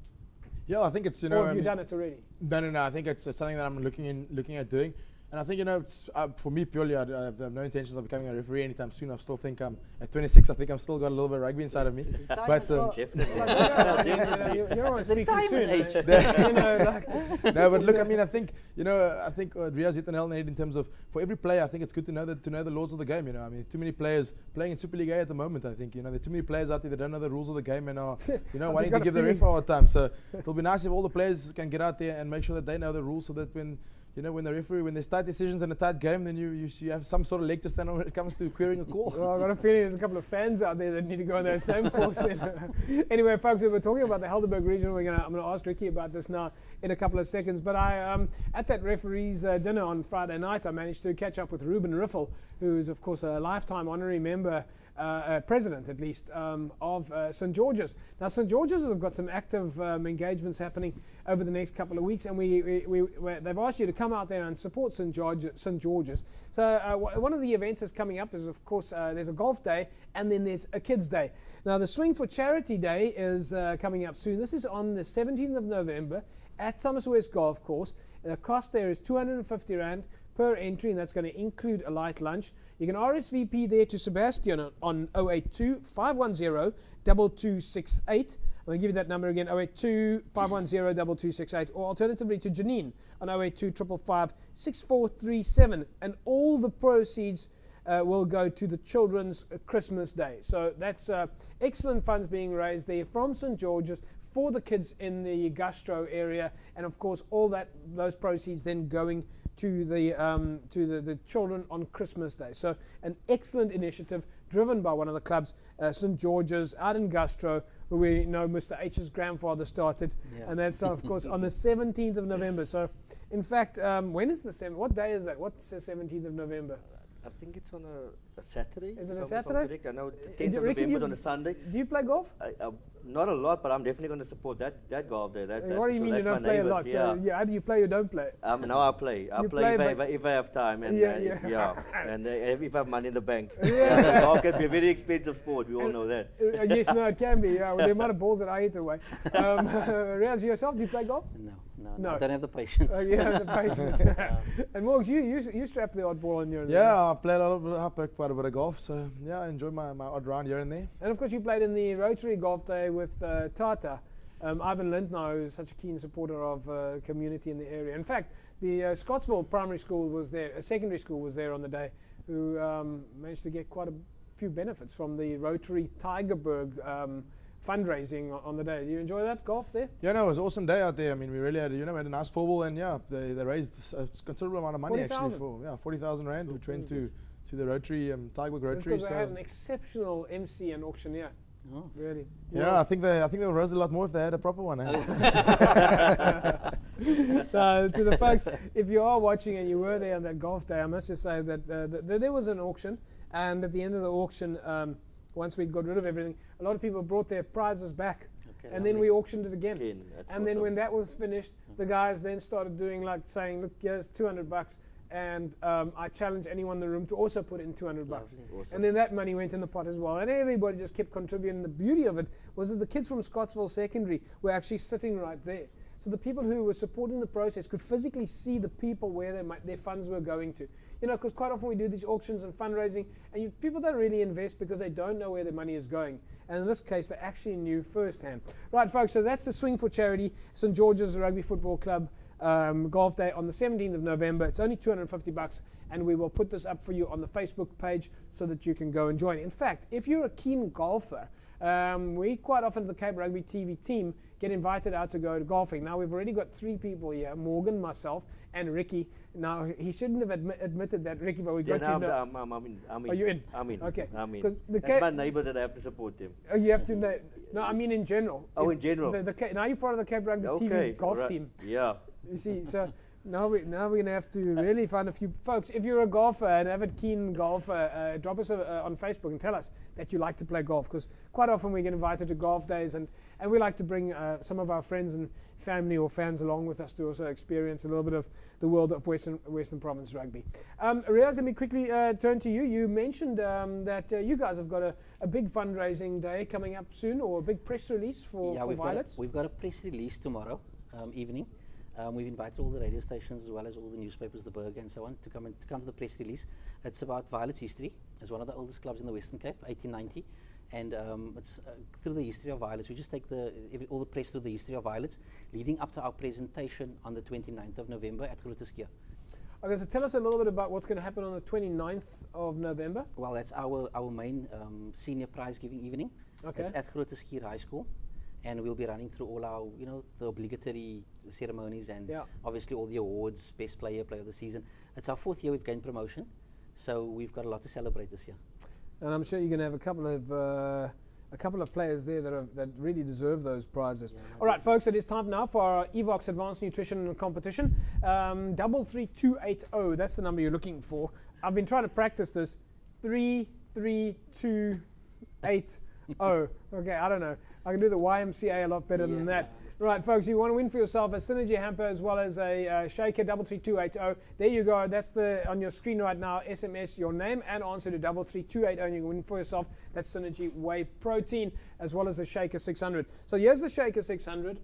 Yeah, I think it's, Or have you done it already? No. I think it's something that I'm looking at doing. And I think, it's, for me purely, I have no intentions of becoming a referee anytime soon. I still think I'm at 26. I think I'm still got a little bit of rugby inside of me. But Definitely. You're on speak too soon. age. No, but look, I think Riaaz hit the nail on the head in terms of, for every player, I think it's good to know the laws of the game. Too many players playing in Super League A at the moment. I think there are too many players out there that don't know the rules of the game and are wanting to give the ref all the time. So it'll be nice if all the players can get out there and make sure that they know the rules, so that when you know, when the referee, when there's tight decisions in a tight game, then you have some sort of leg to stand on when it comes to querying a call. Well, I've got a feeling there's a couple of fans out there that need to go on that same course. Anyway, folks, we were talking about the Helderberg region. I'm going to ask Ricky about this now in a couple of seconds. But at that referees dinner on Friday night, I managed to catch up with Ruben Riffel, who is, of course, a lifetime honorary member, president at least, of St. George's. Now, St. George's have got some active engagements happening over the next couple of weeks, and they've asked you to come out there and support St. George's. So one of the events that's coming up is, of course, there's a golf day, and then there's a kids' day. Now, the Swing for Charity Day is coming up soon. This is on the 17th of November at Somerset Golf Course. The cost there is 250 Rand per entry, and that's going to include a light lunch. You can RSVP there to Sebastian on 082 510 2268. I'm going to give you that number again, 082 510 2268, or alternatively to Janine on 082 555 6437. And all the proceeds will go to the Children's Christmas Day. So that's excellent funds being raised there from St. George's for the kids in the Gastro area, and of course all those proceeds then going to the children on Christmas Day. So an excellent initiative driven by one of the clubs, St. George's out in Gastro, who we know Mr. H's grandfather started, and that's of course on the 17th of November. So in fact, when is the 7th? What day is that? What's the 17th of November? I think it's on a Saturday. Is it a if I'm Saturday? correct. I know 10th of Ricky, November is on a Sunday. Do you play golf? Not a lot, but I'm definitely going to support that golf day. What do you mean you don't play a lot? Yeah. So, either you play or don't play. No, I play. I play if I have time and and if I have money in the bank. Golf can be a very expensive sport. We all know that. Yes, no, it can be. Yeah, with the amount of balls that I hit away. Riaaz, yourself, do you play golf? No. I don't have the patience. You have the patience. And Morgs, you strap the odd ball in your. Yeah, I play quite a bit of golf, so yeah, I enjoy my odd round here and there. And of course, you played in the Rotary Golf Day with Tata. Ivan Lindner, who's such a keen supporter of community in the area. In fact, the Scottsville Primary School was there, secondary school was there on the day, who managed to get quite a few benefits from the Rotary Tygerberg fundraising on the day. Did you enjoy that golf there? Yeah, no, it was an awesome day out there. I mean, we really had, we had a nice four ball, and yeah, they raised a considerable amount of money 40,000. actually 40,000 Rand, which went to the Rotary, Tygerberg Rotary. Because they had an exceptional MC and auctioneer. Oh. Really? Yeah, I think they would raise a lot more if they had a proper one. To the folks, if you are watching and you were there on that golf day, I must just say that there was an auction, and at the end of the auction, once we got rid of everything, a lot of people brought their prizes back, and then we auctioned it again. And then when that was finished, the guys then started doing saying, look, here's $200. And I challenge anyone in the room to also put in $200. Awesome. And then that money went in the pot as well. And everybody just kept contributing. The beauty of it was that the kids from Scottsville Secondary were actually sitting right there. So the people who were supporting the process could physically see the people where their funds were going to. Because quite often we do these auctions and fundraising, and people don't really invest because they don't know where their money is going. And in this case, they actually knew firsthand. Right, folks, so that's the Swing for Charity, St. George's Rugby Football Club golf day on the 17th of November. It's only $250, and we will put this up for you on the Facebook page so that you can go and join. In fact, if you're a keen golfer, we quite often, the Cape Rugby TV team, get invited out to go to golfing. Now, we've already got 3 people here, Morgan, myself, and Ricky. Now, he shouldn't have admitted that, Ricky, but we got you now. I'm in. Are you in? I'm in. Okay. I'm in. That's my neighbours that I have to support them. Oh, you have to know. No, I mean in general. Oh, in general. Now you're part of the Cape Rugby TV golf team. Yeah. You see, so now we're going to have to really find a few folks. If you're a golfer, an avid keen golfer, drop us on Facebook and tell us that you like to play golf, because quite often we get invited to golf days, and we like to bring some of our friends and family or fans along with us to also experience a little bit of the world of Western Province rugby. Riaaz, let me quickly turn to you. You mentioned that you guys have got a big fundraising day coming up soon, or a big press release for Violets. We've got a press release tomorrow evening. We've invited all the radio stations as well as all the newspapers, the Berg and so on, to come to the press release. It's about Violet's history. It's one of the oldest clubs in the Western Cape, 1890. And it's through the history of Violets. We just take all the press through the history of Violets, leading up to our presentation on the 29th of November at Grooteskier. Okay, so tell us a little bit about what's going to happen on the 29th of November. Well, that's our main senior prize giving evening. Okay. It's at Grooteskier High School. and we'll be running through all our, the obligatory ceremonies and Yeah. obviously all the awards, best player, player of the season. It's our 4th year we've gained promotion, so we've got a lot to celebrate this year. And I'm sure you're going to have a couple of players there that really deserve those prizes. All right, folks, it is time now for our Evox Advanced Nutrition Competition. 33280, that's the number you're looking for. I've been trying to practice this. 33280. Okay, I don't know. I can do the YMCA a lot better than that. Right, folks, you want to win for yourself a Synergy hamper as well as a shaker, 33280. There you go. That's on your screen right now. SMS your name and answer to 33280, and you can win for yourself that Synergy Whey Protein as well as the Shaker 600. So here's the Shaker 600.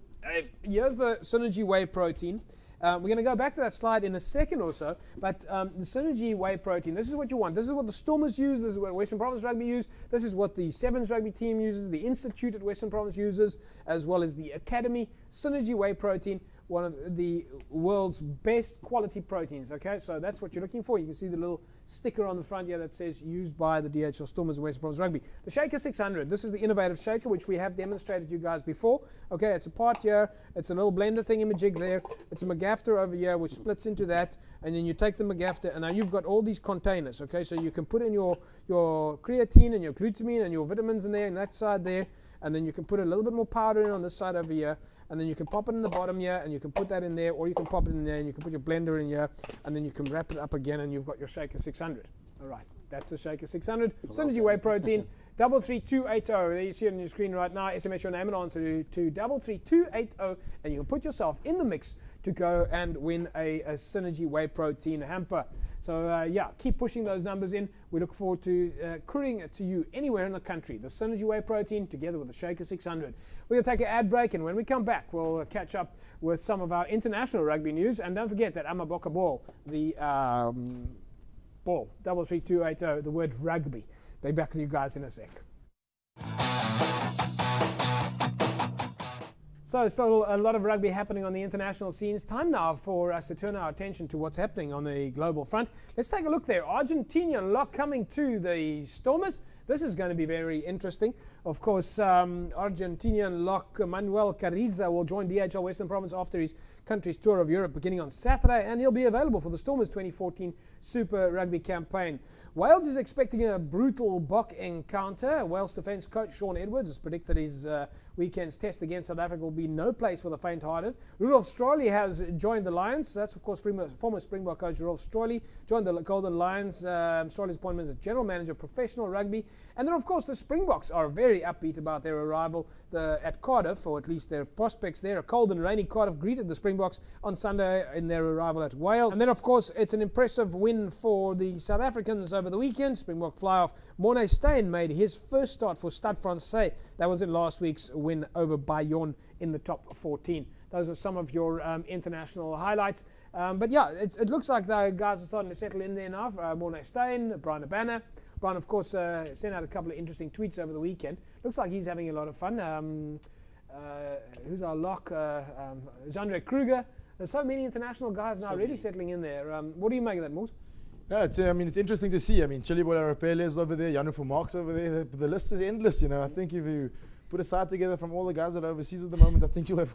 Here's the Synergy Whey Protein. We're going to go back to that slide in a second or so, but the Synergy Whey Protein, this is what you want. This is what the Stormers use, this is what Western Province Rugby use, this is what the Sevens Rugby team uses, the Institute at Western Province uses, as well as the Academy. Synergy Whey Protein, one of the world's best quality proteins, okay? So that's what you're looking for. You can see the little sticker on the front here that says used by the DHL Stormers of Western Province Rugby. The Shaker 600, this is the innovative shaker which we have demonstrated to you guys before. Okay, it's a part here, it's a little blender thingamajig there, it's a McGafter over here which splits into that, and then you take the McGafter, and now you've got all these containers, okay? So you can put in your creatine and your glutamine and your vitamins in there, and that side there, and then you can put a little bit more powder in on this side over here, and then you can pop it in the bottom here, and you can put that in there, or you can pop it in there, and you can put your blender in here, and then you can wrap it up again, and you've got your Shaker 600. All right, that's the Shaker 600. Synergy Whey Protein, 33280. There you see it on your screen right now. SMS your name and answer to 33280, and you can put yourself in the mix to go and win a Synergy Whey Protein hamper. So keep pushing those numbers in. We look forward to couriering it to you anywhere in the country. The Synergy Whey Protein together with the Shaker 600. We're going to take an ad break, and when we come back, we'll catch up with some of our international rugby news. And don't forget that Amaboka ball, the ball, 33280, the word rugby. Be back with you guys in a sec. So still a lot of rugby happening on the international scenes. Time now for us to turn our attention to what's happening on the global front. Let's take a look there. Argentinian lock coming to the Stormers. This is going to be very interesting. Of course, Argentinian lock Manuel Carriza will join DHL Western Province after his country's tour of Europe beginning on Saturday, and he'll be available for the Stormers 2014 Super Rugby campaign. Wales is expecting a brutal Bok encounter. Wales defence coach Sean Edwards has predicted his weekend's test against South Africa will be no place for the faint-hearted. Rudolf Stroley has joined the Lions. That's, of course, former Springbok coach Rudolf Stroley joined the Golden Lions. Stroley's appointment as General Manager of Professional Rugby. And then, of course, the Springboks are very upbeat about their arrival at Cardiff, or at least their prospects there. A cold and rainy Cardiff greeted the Springboks on Sunday in their arrival at Wales. And then, of course, it's an impressive win for the South Africans over the weekend. Springbok fly-off Morné Steyn made his first start for Stade Francais. That was in last week's win over Bayonne in the top 14. Those are some of your international highlights. But yeah, it looks like the guys are starting to settle in there now. Morné Steyn, Brian Abana. Brian, of course, sent out a couple of interesting tweets over the weekend. Looks like he's having a lot of fun. Who's our lock? Jandre Kruger. There's so many international guys now really settling in there. What do you make of that, Morse? Yeah, it's interesting to see. I mean, Chilibola Rapele is over there, Janufu Marks over there. The list is endless, I think if you put a side together from all the guys that are overseas at the moment, I think you'll have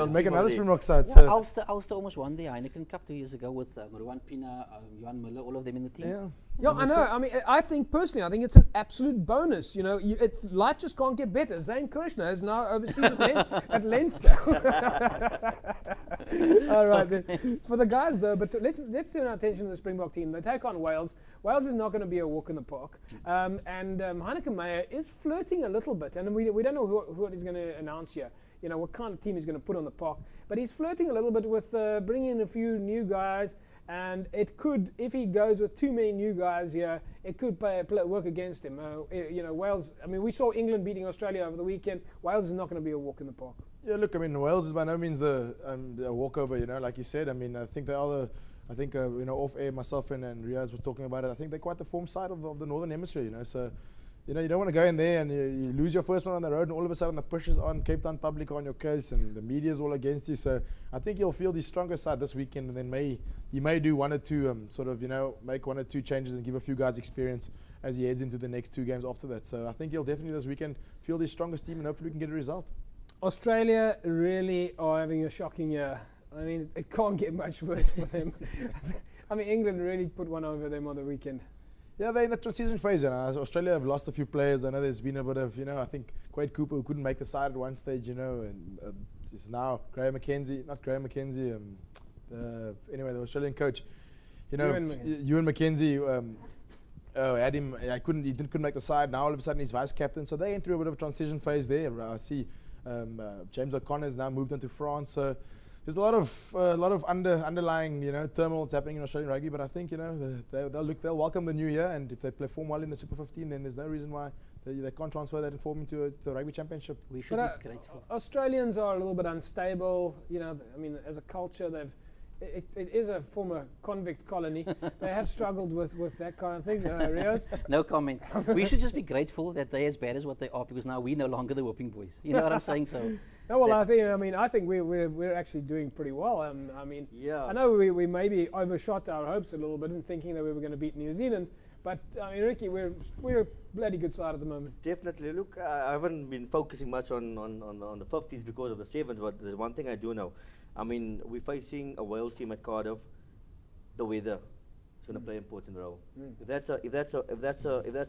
make another Springbok side. Yeah, so Ulster almost won the Heineken Cup 2 years ago with Marwan Pina, Johan Miller, all of them in the team. Yeah, I know. I mean, I think it's an absolute bonus. Life just can't get better. Zane Kirshner is now overseas at Leinster. All right, then. For the guys, though, but let's turn our attention to the Springbok team. They take on Wales. Wales is not going to be a walk in the park. And Heineken Meyer is flirting a little bit. And we don't know who he's going to announce here. What kind of team he's going to put on the park. But he's flirting a little bit with bringing in a few new guys. And it could, if he goes with too many new guys here, it could work against him. Wales, we saw England beating Australia over the weekend. Wales is not going to be a walk in the park. Yeah, look, Wales is by no means the walkover, like you said. I think they are off air, myself and Riaaz were talking about it. I think they're quite the form side of the Northern Hemisphere, So, you don't want to go in there and you lose your first one on the road, and all of a sudden the pressure's on, Cape Town public on your case, and the media's all against you. So I think you'll feel the stronger side this weekend, and then he may do one or two make one or two changes and give a few guys experience. as he heads into the next 2 games after that. So I think he'll definitely this weekend field his strongest team, and hopefully we can get a result. Australia really are having a shocking year. I mean, it can't get much worse for them. I mean, England really put one over them on the weekend. Yeah, they're in the transition phase. Australia have lost a few players. I know there's been a bit of, I think Quade Cooper, who couldn't make the side at one stage, and it's now Graham McKenzie, not Graham McKenzie, anyway, the Australian coach, Ewan McKenzie, had him, he couldn't make the side. Now all of a sudden he's vice captain. So they went through a bit of a transition phase there. I see James O'Connor's now moved on to France. So there's a lot of underlying turmoil that's happening in Australian rugby, but I think they'll welcome the new year, and if they perform well in the Super 15, then there's no reason why they can't transfer that and form into the rugby championship. We should be grateful. Australians are a little bit unstable. I mean, as a culture, it is a former convict colony. They have struggled with that kind of thing. Riaaz? No comment. We should just be grateful that they're as bad as what they are, because now we're no longer the whooping boys. You know what I'm saying? So. No, well, I think we're actually doing pretty well. I mean, yeah. I know we maybe overshot our hopes a little bit in thinking that we were going to beat New Zealand, but I mean, Ricky, we're a bloody good side at the moment. Definitely. Look, I haven't been focusing much on the 50s because of the 7s, but there's one thing I do know. I mean, we're facing a Wales team at Cardiff. The weather is going to play an important role. If that's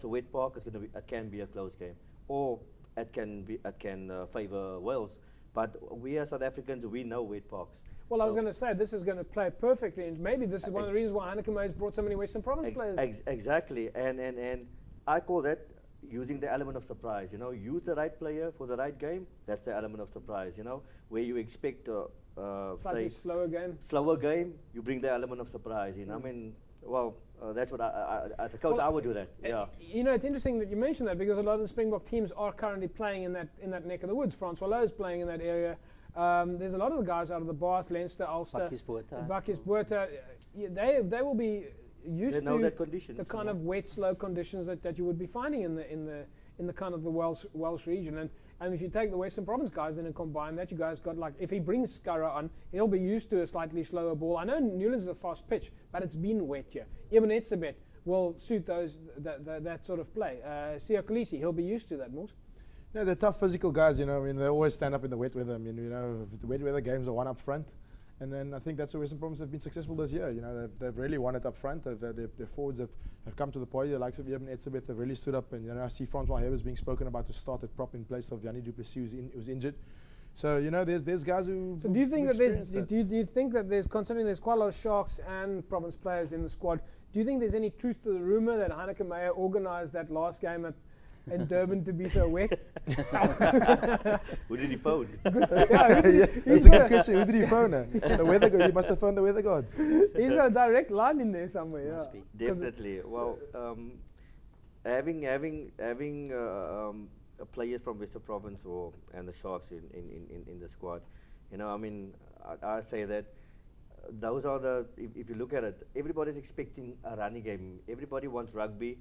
a wet park, it can be a close game, or it can favour Wales. But we as South Africans, we know wet parks. Well, I was going to say, this is going to play perfectly, and maybe this is one of the reasons why Heineken has brought so many Western Province players. Exactly, and I call that using the element of surprise. Use the right player for the right game. That's the element of surprise. Where you expect slightly slower game, you bring the element of surprise. I mean, well, that's what I as a coach I would do that. Yeah. It's interesting that you mentioned that, because a lot of the Springbok teams are currently playing in that neck of the woods. Francois Lowe is playing in that area. There's a lot of the guys out of the Bath, Leinster, Ulster, Bakkies Botha. They will be used to the kind of wet, slow conditions that you would be finding in the kind of the Welsh region. And if you take the Western Province guys in and combine that, you guys got, like, if he brings Scurra on, he'll be used to a slightly slower ball. I know Newlands is a fast pitch, but it's been wet here. Eben Etzebeth will suit that sort of play. Siya Kolisi, he'll be used to that, Morse. No, they're tough physical guys, I mean, they always stand up in the wet weather. I mean, the wet weather games are one up front. And then I think that's where Western Province have been successful this year. They've really won it up front. Their forwards have come to the party. The likes of Eben Etzebeth have really stood up. And I see Francois Heber's being spoken about to start at prop in place of Yanni du Plessis, who's injured. So there's guys who. So do you think do you think that there's, considering there's quite a lot of Sharks and Province players in the squad, do you think there's any truth to the rumor that Heineken Meyer organised that last game in Durban to be so wet? Who did he phone? That's a good question. Who did he phone? The weather guard. He must have phoned the weather gods. He's got a direct line in there somewhere. Yeah. Definitely. Well, having players from Western Province and the Sharks in the squad, I mean, I say that those are if you look at it, everybody's expecting a running game. Everybody wants rugby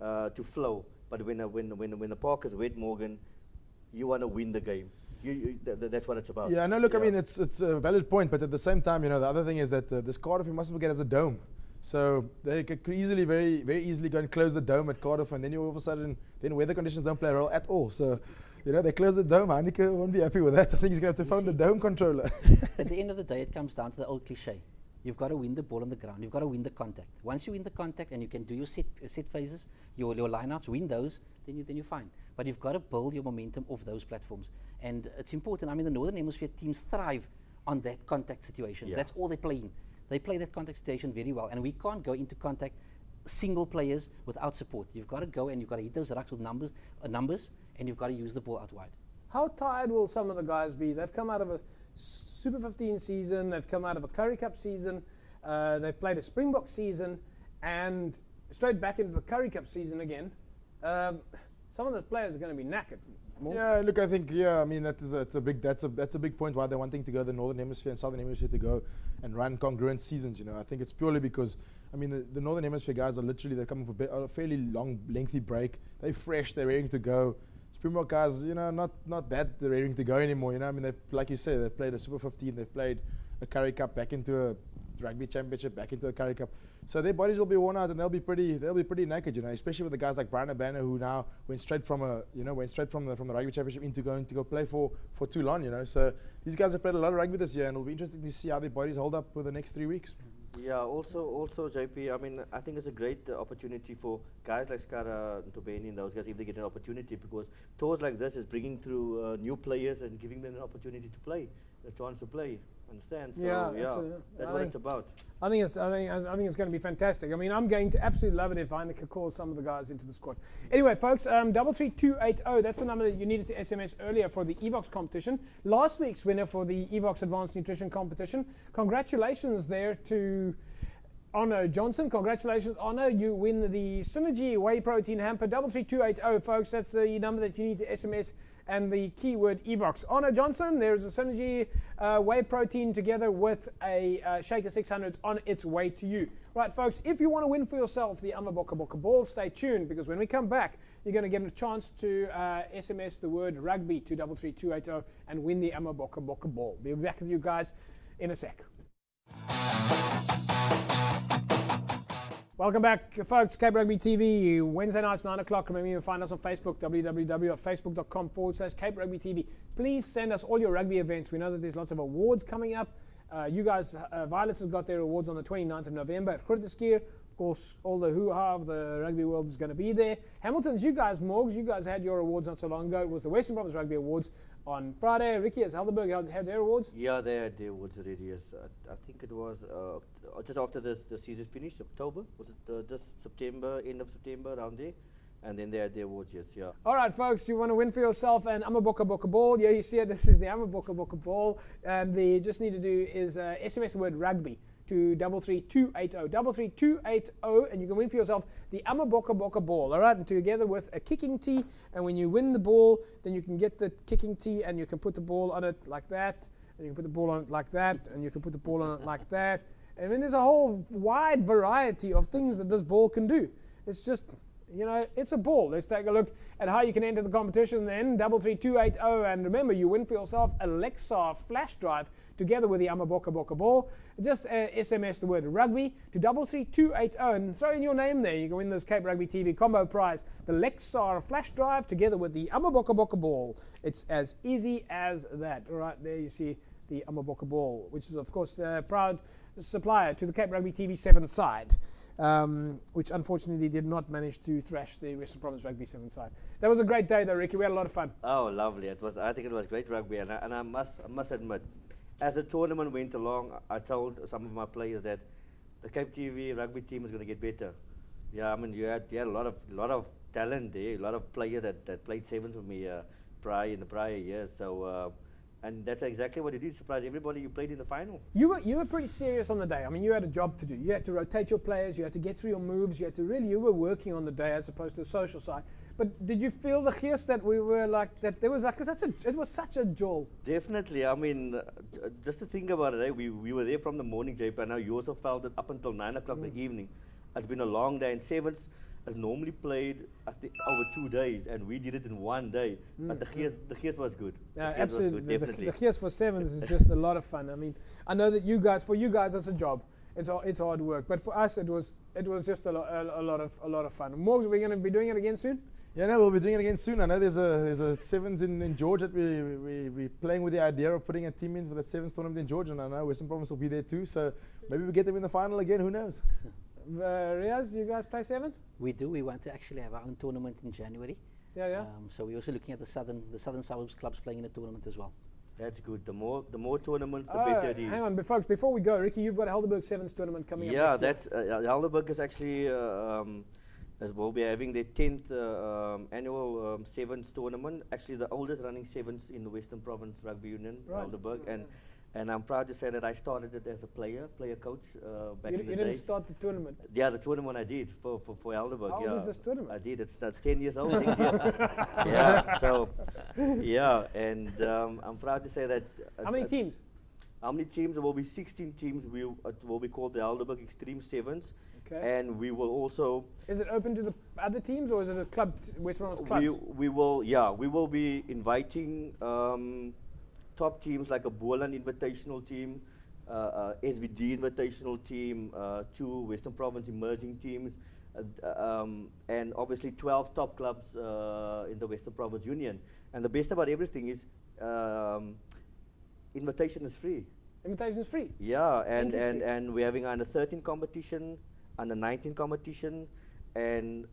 to flow. But when the park is wet, Morgan, you want to win the game. That's what it's about. Yeah, no, look, I mean, it's a valid point, but at the same time, the other thing is that this Cardiff, you mustn't forget, has a dome. So they could easily, very, very easily go and close the dome at Cardiff, and then you all of a sudden, then weather conditions don't play a role at all. So, they close the dome. Heineken won't be happy with that. I think he's going to have to phone the dome controller. At the end of the day, it comes down to the old cliche. You've got to win the ball on the ground. You've got to win the contact. Once you win the contact and you can do your set phases, your lineouts, win those, then you're fine. But you've got to build your momentum off those platforms. And it's important. I mean, the Northern Hemisphere teams thrive on that contact situations. Yeah. That's all they play in. They play that contact situation very well. And we can't go into contact single players without support. You've got to go and you've got to hit those rucks with numbers, and you've got to use the ball out wide. How tired will some of the guys be? They've come out of a Super 15 season, they've come out of a Currie Cup season, they've played a Springbok season, and straight back into the Currie Cup season again. Some of the players are going to be knackered. Yeah, look, I think, I mean, that's a big point why they're wanting to go the Northern Hemisphere and Southern Hemisphere to go and run congruent seasons. I think it's purely because, I mean, the Northern Hemisphere guys are literally, they're coming for a fairly long, lengthy break. They're fresh, they're ready to go. Springbok guys, not that they're ready to go anymore. I mean, like you say, they've played a Super 15, they've played a Currie Cup back into a rugby championship, back into a Currie Cup. So their bodies will be worn out and they'll be pretty naked, you know, especially with the guys like Brian Abana who now went straight from the rugby championship into going to go play for Toulon, you know. So these guys have played a lot of rugby this year and it'll be interesting to see how their bodies hold up for the next 3 weeks. Yeah, also JP, I mean, I think it's a great opportunity for guys like Skara, Tobeni and those guys if they get an opportunity, because tours like this is bringing through new players and giving them an opportunity to play, a chance to play. Understand? So that's what it's about. I think it's going to be fantastic. I mean, I'm going to absolutely love it if Heineke calls some of the guys into the squad. Anyway, folks, 33280. That's the number that you needed to SMS earlier for the Evox competition. Last week's winner for the Evox Advanced Nutrition competition. Congratulations there to Honor Johnson. Congratulations, Honor. You win the Synergy Whey Protein Hamper. 33280, folks. That's the number that you need to SMS. And the keyword Evox. Honor Johnson, there's a Synergy Whey Protein together with a Shaker 600 on its way to you. Right, folks, if you want to win for yourself the Amaboka Boka ball, stay tuned, because when we come back, you're going to get a chance to SMS the word rugby to 33280 and win the Amaboka Boka ball. We'll be back with you guys in a sec. Welcome back, folks. Cape Rugby TV, Wednesday nights, 9 o'clock. Remember, you can find us on Facebook, www.facebook.com/Cape Rugby TV. Please send us all your rugby events. We know that there's lots of awards coming up. You guys, Violets has got their awards on the 29th of November at Grooteskuur. Of course, all the hoo-ha of the rugby world is going to be there. Hamilton's, you guys, Morgs, you guys had your awards not so long ago. It was the Western Province Rugby Awards on Friday. Rickyv, Helderberg had their awards? Yeah, they had their awards already, yes. I think it was just after the season finished, October. Was it just September, end of September, around there? And then they had their awards, yes, yeah. All right, folks, you want to win for yourself an Amaboka Boka ball. Yeah, you see it. This is the Amaboka Boka ball. And you just need to do is SMS the word rugby to 33280. 33280, and you can win for yourself the Amaboka Boka ball. All right, and together with a kicking tee. And when you win the ball, then you can get the kicking tee and you can put the ball on it like that. And you can put the ball on it like that. And you can put the ball on it like that. And then there's a whole wide variety of things that this ball can do. It's just, you know, it's a ball. Let's take a look at how you can enter the competition then. 33280, and remember, you win for yourself a Lexar flash drive together with the Amaboka Boka ball. Just SMS the word rugby to 33280 and throw in your name there. You can win this Cape Rugby TV combo prize, the Lexar flash drive together with the Amaboka Boka ball. It's as easy as that. All right, there you see the Amaboka ball, which is of course the proud supplier to the Cape Rugby TV 7 side, which unfortunately did not manage to thrash the Western Province Rugby 7 side. That was a great day though, Ricky. We had a lot of fun. Oh, lovely. It was. I think it was great rugby, and I must admit, as the tournament went along, I told some of my players that the Cape TV rugby team is going to get better. Yeah, I mean, you had a lot of talent there, a lot of players that played sevens with me in the prior years. So. And that's exactly what it did. Surprise everybody. You played in the final. You were pretty serious on the day. I mean, you had a job to do. You had to rotate your players. You had to get through your moves. You were working on the day as opposed to the social side. But did you feel the gears that we were like that? There was like it was such a joy. Definitely. I mean, just to think about it, we were there from the morning, JP, and now you also felt it up until 9 o'clock the evening. It's been a long day, and sevens is normally played, I think, over 2 days, and we did it in 1 day. But the gears was good. Absolutely. Definitely. The gears for sevens is just a lot of fun. I mean, I know that for you guys, it's a job. It's hard work. But for us, it was just a lot of fun. Morgs, we're going to be doing it again soon. Yeah, no, we'll be doing it again soon. I know there's a sevens in George that we're playing with the idea of putting a team in for that sevens tournament in George, and I know Western Province will be there too. So maybe we get them in the final again. Who knows? Riaaz, you guys play sevens? We do. We want to actually have our own tournament in January. Yeah. So we're also looking at the southern suburbs clubs playing in a tournament as well. That's good. The more tournaments, the better it is. Hang on, folks. Before we go, Ricky, you've got a Helderberg Sevens tournament coming up. Yeah, that's Helderberg is actually as well. We're having their 10th annual sevens tournament. Actually, the oldest running sevens in the Western Province Rugby Union, Helderberg, and I'm proud to say that I started it as a player coach back in the day. You didn't start the tournament? Yeah, the tournament I did for Helderberg. How old is this tournament? I did. It's 10 years old next year. Yeah, so, yeah, and I'm proud to say that. How many teams? How many teams? There will be 16 teams. It will be called the Helderberg Extreme Sevens. Okay. And we will also. Is it open to the other teams, or is it a club, Western Province clubs? We will be inviting top teams like a Boland Invitational team, SVD Invitational team, 2 Western Province emerging teams, and obviously 12 top clubs in the Western Province Union. And the best about everything is invitation is free. Invitation is free. Yeah, and we're having under 13 competition, under 19 competition, and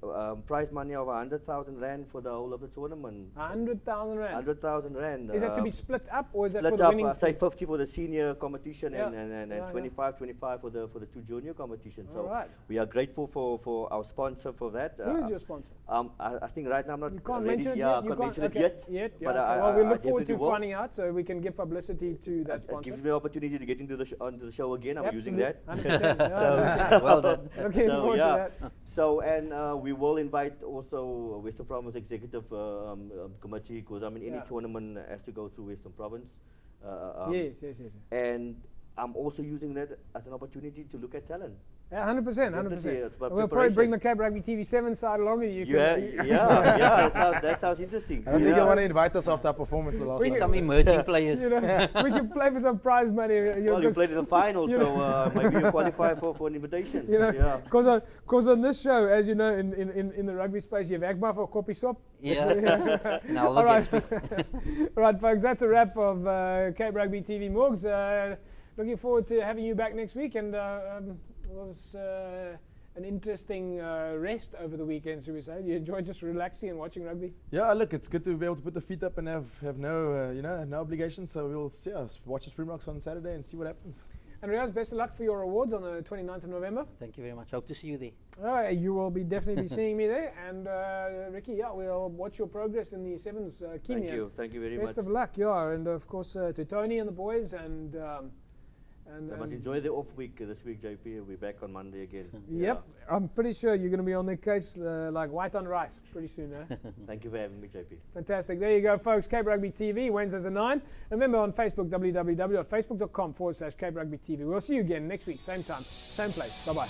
prize money of 100,000 rand for the whole of the tournament. 100,000 rand. 100,000 rand. Is that to be split up, or is that split for the up, winning? say 50 for the senior competition, Yeah. and Yeah, 25 for the 2 junior competitions. So Alright. we are grateful for our sponsor for that. Who is your sponsor? I think right now I'm not You can't ready. mention it Yeah, yet? I can't mention it okay. yet. Yeah, but okay. Well, we look I forward to definitely will. finding out so we can give publicity to that It sponsor. gives me the opportunity to get into the onto the show again. I'm using that. Absolutely. 100%. Yeah. Well done. Looking So, forward yeah. to that. So, and we will invite also Western Province Executive Committee, because I mean any Yeah. tournament has to go through Western Province. Yes. And I'm also using that as an opportunity to look at talent. Yeah, 100%. Definitely, it's about We'll probably bring preparation. the Cape Rugby TV 7 side along with you. Yeah, that sounds interesting. I don't think Yeah. I want to invite us after our performance the last With night. some emerging players. You know, we can play for some prize money. Well, you played in the final, you so maybe you qualify for an invitation. You know, Yeah. because on this show, as you know, in the rugby space, you have Agma for Kopi Sop. Yeah. Now All look right. at All right, folks, that's a wrap of Cape Rugby TV Morgs. Looking forward to having you back next week, and it was an interesting rest over the weekend, should we say? You enjoyed just relaxing and watching rugby? Yeah, look, it's good to be able to put the feet up and have no, no obligations. So we'll see us watch the Springboks on Saturday and see what happens. And Riaaz, best of luck for your awards on the 29th of November. Thank you very much. Hope to see you there. You will definitely be seeing me there. And Ricky, yeah, we'll watch your progress in the sevens keenly. Thank you very Best much. of luck, yeah. And of course to Tony and the boys. And I must enjoy the off week this week, JP. We'll be back on Monday again. Yep, I'm pretty sure you're going to be on their case like white on rice pretty soon. Thank you for having me, JP. Fantastic. There you go, folks. Cape Rugby TV, Wednesdays at 9. Remember on Facebook, www.facebook.com/Cape Rugby TV. We'll see you again next week, same time, same place. Bye-bye.